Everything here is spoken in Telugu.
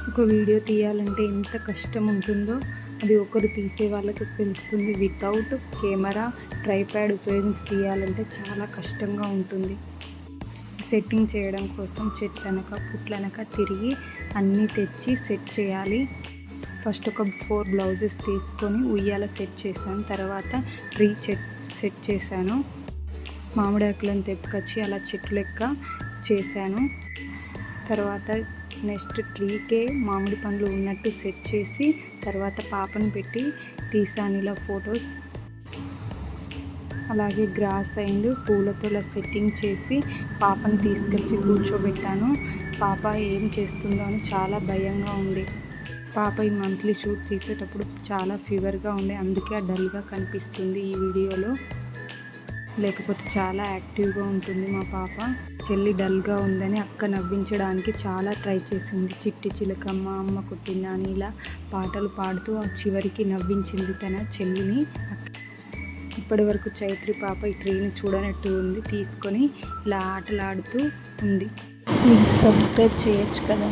ఒక వీడియో తీయాలంటే ఎంత కష్టం ఉంటుందో అది ఒకరు తీసే వాళ్ళకి తెలుస్తుంది. వితౌట్ కెమెరా ట్రైప్యాడ్ ఉపయోగించి తీయాలంటే చాలా కష్టంగా ఉంటుంది. సెట్టింగ్ చేయడం కోసం చెట్లనక పుట్లనక తిరిగి అన్నీ తెచ్చి సెట్ చేయాలి. ఫస్ట్ ఒక 4 బ్లౌజెస్ తీసుకొని ఉయ్యాల సెట్ చేశాను. తర్వాత ట్రీ సెట్ చేశాను. మామిడి ఆకులను తెప్పుకొచ్చి అలా చెట్టు లెక్క చేశాను. తర్వాత నెక్స్ట్ ట్రీకే మామిడి పండ్లు ఉన్నట్టు సెట్ చేసి తర్వాత పాపను పెట్టి తీసాను ఇలా ఫొటోస్. అలాగే గ్రాస్ అండ్ పూలతో ఇలా సెట్టింగ్ చేసి పాపను తీసుకొచ్చి కూర్చోబెట్టాను. పాప ఏం చేస్తుందో అని చాలా భయంగా ఉంది. పాప ఈ మంత్లీ షూట్ తీసేటప్పుడు చాలా ఫీవర్గా ఉండే, అందుకే డల్గా కనిపిస్తుంది ఈ వీడియోలో. లేకపోతే చాలా యాక్టివ్గా ఉంటుంది మా పాప. చెల్లి డల్గా ఉందని అక్క నవ్వించడానికి చాలా ట్రై చేసింది. చిట్టి చిలకమ్మ, అమ్మ కొట్టిందా అని ఇలా పాటలు పాడుతూ చివరికి నవ్వించింది తన చెల్లిని. ఇప్పటి వరకు చైత్రి పాప ఈ ట్రీని చూడనట్టు ఉంది, తీసుకొని ఇలా ఆటలాడుతూ ఉంది. ప్లీజ్ సబ్స్క్రైబ్ చేయొచ్చు కదా.